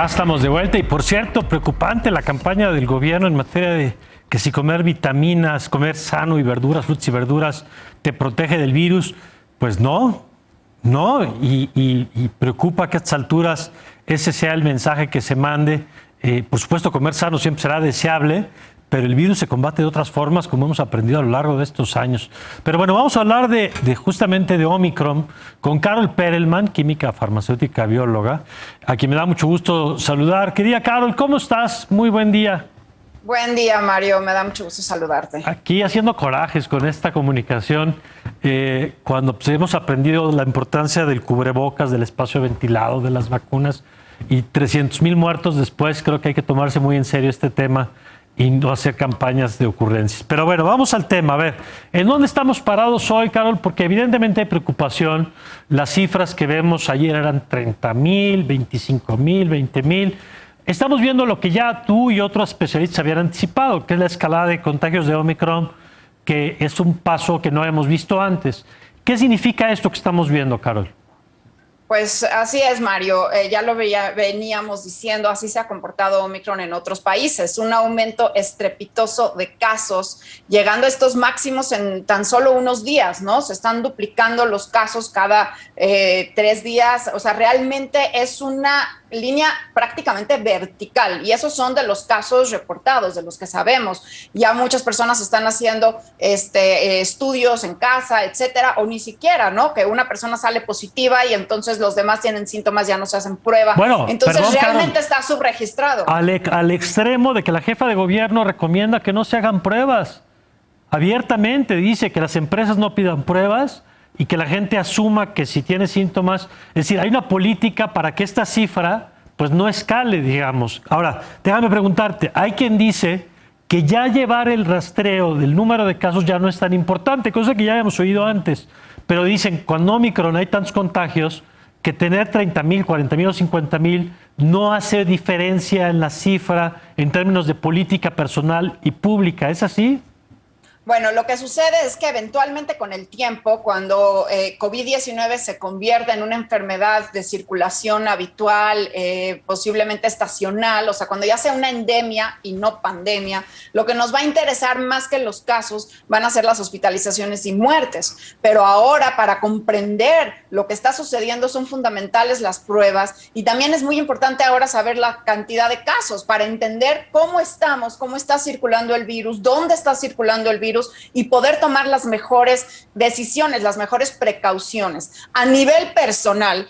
Ya estamos de vuelta y, por cierto, preocupante la campaña del gobierno en materia de que si comer vitaminas, comer sano y verduras, frutas y verduras te protege del virus. Pues no, y preocupa que a estas alturas ese sea el mensaje que se mande. Por supuesto, comer sano siempre será deseable, pero el virus se combate de otras formas, como hemos aprendido a lo largo de estos años. Pero bueno, vamos a hablar justamente de Omicron con Carol Perelman, química farmacéutica bióloga, a quien me da mucho gusto saludar. Querida Carol, ¿cómo estás? Muy buen día. Buen día, Mario. Me da mucho gusto saludarte. Aquí haciendo corajes con esta comunicación, cuando hemos aprendido la importancia del cubrebocas, del espacio ventilado, de las vacunas, y 300,000 muertos después, creo que hay que tomarse muy en serio este tema y no hacer campañas de ocurrencias. Pero bueno, vamos al tema. A ver, ¿en dónde estamos parados hoy, Carol? Porque evidentemente hay preocupación. Las cifras que vemos ayer eran 30,000, 25,000, 20,000. Estamos viendo lo que ya tú y otros especialistas habían anticipado, que es la escalada de contagios de Omicron, que es un paso que no habíamos visto antes. ¿Qué significa esto que estamos viendo, Carol? Pues así es, Mario. Ya lo veníamos diciendo, así se ha comportado Omicron en otros países. Un aumento estrepitoso de casos, llegando a estos máximos en tan solo unos días, ¿no? Se están duplicando los casos cada 3 días. O sea, realmente es una línea prácticamente vertical, y esos son de los casos reportados, de los que sabemos. Ya muchas personas están haciendo estudios en casa, etcétera, o ni siquiera, ¿no? Que una persona sale positiva y entonces los demás tienen síntomas, ya no se hacen prueba. Bueno, entonces perdón, realmente Carol, está subregistrado. Al extremo de que la jefa de gobierno recomienda que no se hagan pruebas. Abiertamente dice que las empresas no pidan pruebas y que la gente asuma que si tiene síntomas, es decir, hay una política para que esta cifra pues no escale, digamos. Ahora, déjame preguntarte, hay quien dice que ya llevar el rastreo del número de casos ya no es tan importante, cosa que ya habíamos oído antes, pero dicen, cuando Omicron hay tantos contagios, que tener 30,000, 40,000 o 50,000 no hace diferencia en la cifra en términos de política personal y pública. ¿Es así? Bueno, lo que sucede es que eventualmente con el tiempo, cuando COVID-19 se convierte en una enfermedad de circulación habitual, posiblemente estacional, o sea, cuando ya sea una endemia y no pandemia, lo que nos va a interesar más que los casos van a ser las hospitalizaciones y muertes. Pero ahora, para comprender lo que está sucediendo, son fundamentales las pruebas, y también es muy importante ahora saber la cantidad de casos para entender cómo estamos, cómo está circulando el virus, dónde está circulando el virus, y poder tomar las mejores decisiones, las mejores precauciones. A nivel personal,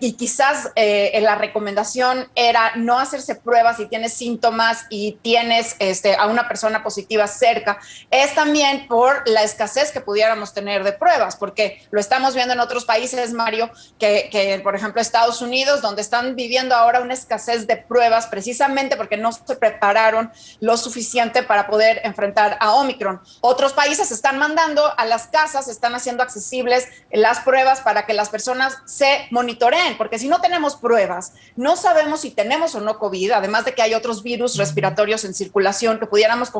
y quizás la recomendación era no hacerse pruebas si tienes síntomas y tienes a una persona positiva cerca, es también por la escasez que pudiéramos tener de pruebas, porque lo estamos viendo en otros países, Mario, que por ejemplo Estados Unidos, donde están viviendo ahora una escasez de pruebas precisamente porque no se prepararon lo suficiente para poder enfrentar a Omicron. Otros países están mandando a las casas, están haciendo accesibles las pruebas para que las personas se monitoreen, porque si no tenemos pruebas, no sabemos si tenemos o no COVID, además de que hay otros virus respiratorios en circulación que pudiéramos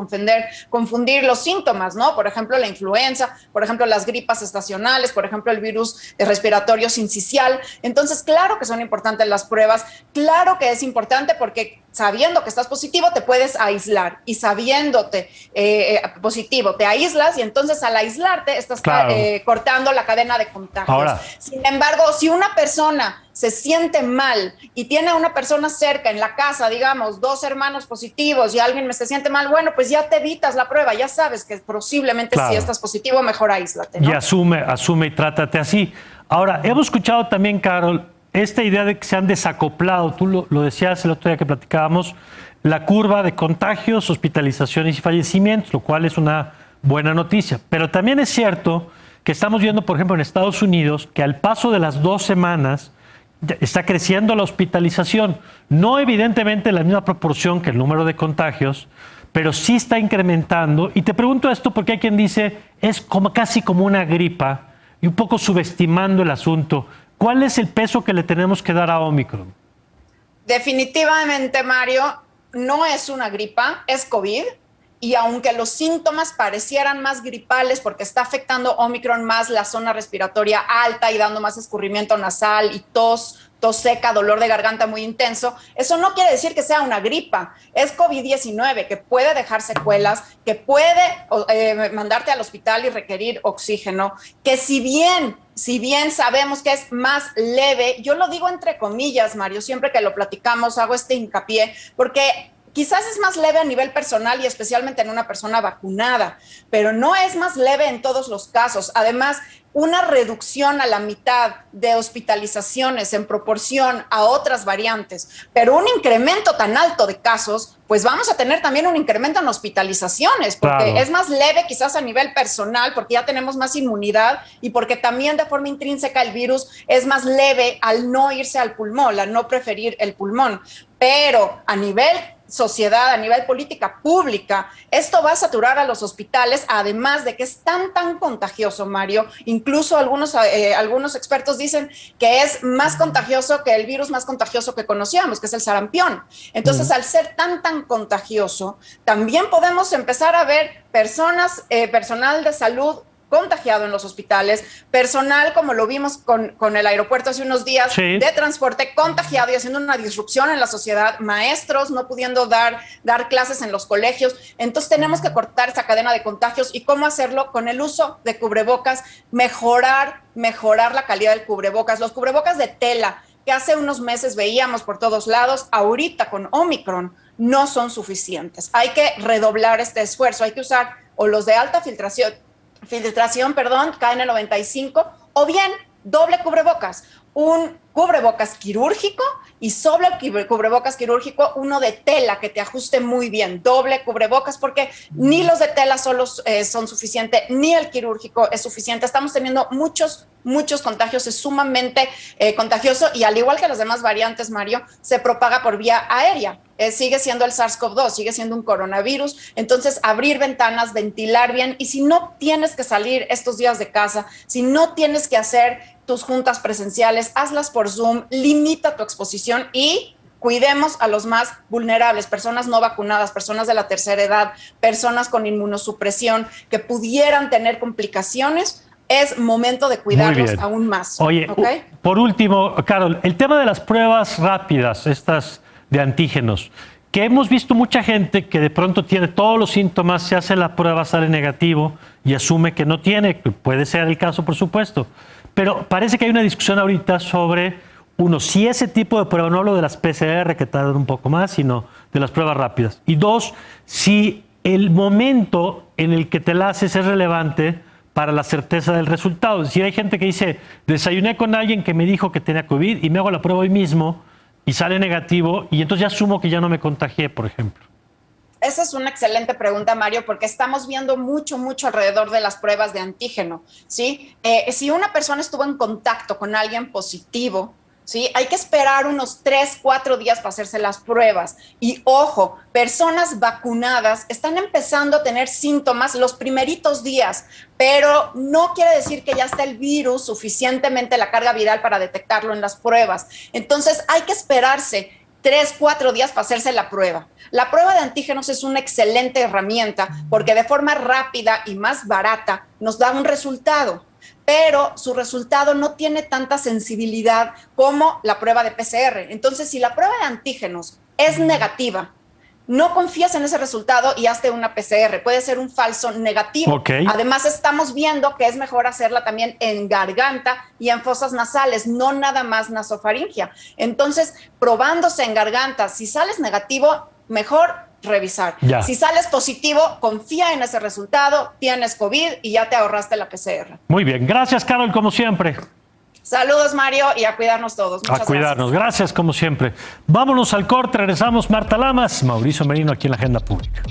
confundir los síntomas, ¿no? Por ejemplo, la influenza, por ejemplo, las gripas estacionales, por ejemplo, el virus respiratorio sincicial. Entonces, claro que son importantes las pruebas, claro que es importante porque sabiendo que estás positivo te puedes aislar, y sabiéndote positivo te aíslas, y entonces al aislarte estás cortando la cadena de contagios. Ahora, sin embargo, si una persona se siente mal y tiene a una persona cerca en la casa, digamos, 2 hermanos positivos y alguien se siente mal, bueno, pues ya te evitas la prueba, ya sabes que posiblemente si estás positivo, mejor aíslate, ¿no? Y asume y trátate así. Ahora, hemos escuchado también, Carol, esta idea de que se han desacoplado, tú lo decías el otro día que platicábamos, la curva de contagios, hospitalizaciones y fallecimientos, lo cual es una buena noticia. Pero también es cierto que estamos viendo, por ejemplo, en Estados Unidos, que al paso de las 2 semanas está creciendo la hospitalización. No evidentemente en la misma proporción que el número de contagios, pero sí está incrementando. Y te pregunto esto porque hay quien dice es casi como una gripa y un poco subestimando el asunto. ¿Cuál es el peso que le tenemos que dar a Omicron? Definitivamente, Mario, no es una gripa, es COVID. Y aunque los síntomas parecieran más gripales porque está afectando Omicron más la zona respiratoria alta y dando más escurrimiento nasal y tos tos seca, dolor de garganta muy intenso. Eso no quiere decir que sea una gripa, es COVID-19 que puede dejar secuelas, que puede mandarte al hospital y requerir oxígeno, que si bien sabemos que es más leve, yo lo digo entre comillas, Mario, siempre que lo platicamos hago este hincapié, porque quizás es más leve a nivel personal y especialmente en una persona vacunada, pero no es más leve en todos los casos. Además, una reducción a la mitad de hospitalizaciones en proporción a otras variantes, pero un incremento tan alto de casos, pues vamos a tener también un incremento en hospitalizaciones, porque es más leve quizás a nivel personal, porque ya tenemos más inmunidad y porque también de forma intrínseca el virus es más leve al no irse al pulmón, al no preferir el pulmón. Pero a nivel sociedad, a nivel política pública, esto va a saturar a los hospitales, además de que es tan contagioso, Mario. Incluso algunos expertos dicen que es más contagioso que el virus más contagioso que conocíamos, que es el sarampión. Entonces, al ser tan contagioso, también podemos empezar a ver personal de salud contagiado en los hospitales, personal, como lo vimos con el aeropuerto hace unos días, de transporte contagiado y haciendo una disrupción en la sociedad, maestros no pudiendo dar clases en los colegios. Entonces tenemos que cortar esa cadena de contagios. ¿Y cómo hacerlo? Con el uso de cubrebocas, mejorar la calidad del cubrebocas. Los cubrebocas de tela que hace unos meses veíamos por todos lados, ahorita con Omicron no son suficientes. Hay que redoblar este esfuerzo, hay que usar o los de alta filtración, KN95, o bien doble cubrebocas, un cubrebocas quirúrgico y sobre el cubrebocas quirúrgico uno de tela que te ajuste muy bien, doble cubrebocas, porque ni los de tela solos son suficientes, ni el quirúrgico es suficiente. Estamos teniendo muchos contagios, es sumamente contagioso y al igual que las demás variantes, Mario, se propaga por vía aérea. Sigue siendo el SARS-CoV-2, sigue siendo un coronavirus. Entonces, abrir ventanas, ventilar bien, y si no tienes que salir estos días de casa, si no tienes que hacer tus juntas presenciales, hazlas por Zoom, limita tu exposición y cuidemos a los más vulnerables, personas no vacunadas, personas de la tercera edad, personas con inmunosupresión que pudieran tener complicaciones. Es momento de cuidarlos aún más. Oye, ¿okay? Por último, Carol, el tema de las pruebas rápidas, estas de antígenos, que hemos visto mucha gente que de pronto tiene todos los síntomas, se hace la prueba, sale negativo y asume que no tiene, puede ser el caso, por supuesto, pero parece que hay una discusión ahorita sobre, uno, si ese tipo de prueba, no hablo de las PCR que tardan un poco más, sino de las pruebas rápidas, y dos, si el momento en el que te la haces es relevante para la certeza del resultado. Es decir, hay gente que dice, desayuné con alguien que me dijo que tenía COVID y me hago la prueba hoy mismo y sale negativo, y entonces ya asumo que ya no me contagié, por ejemplo. Esa es una excelente pregunta, Mario, porque estamos viendo mucho alrededor de las pruebas de antígeno, ¿sí? Si una persona estuvo en contacto con alguien positivo, ¿sí? Hay que esperar unos 3-4 días para hacerse las pruebas. Y ojo, personas vacunadas están empezando a tener síntomas los primeritos días, pero no quiere decir que ya está el virus suficientemente, la carga viral para detectarlo en las pruebas. Entonces hay que esperarse 3-4 días para hacerse la prueba. La prueba de antígenos es una excelente herramienta porque de forma rápida y más barata nos da un resultado, pero su resultado no tiene tanta sensibilidad como la prueba de PCR. Entonces, si la prueba de antígenos es negativa, no confías en ese resultado y hazte una PCR. Puede ser un falso negativo. Okay. Además, estamos viendo que es mejor hacerla también en garganta y en fosas nasales, no nada más nasofaringia. Entonces, probándose en garganta, si sales negativo, mejor revisar. Ya. Si sales positivo, confía en ese resultado, tienes COVID y ya te ahorraste la PCR. Muy bien. Gracias, Carol, como siempre. Saludos, Mario, y a cuidarnos todos. Muchas a cuidarnos. Gracias, como siempre. Vámonos al corte. Regresamos. Marta Lamas, Mauricio Merino, aquí en la Agenda Pública.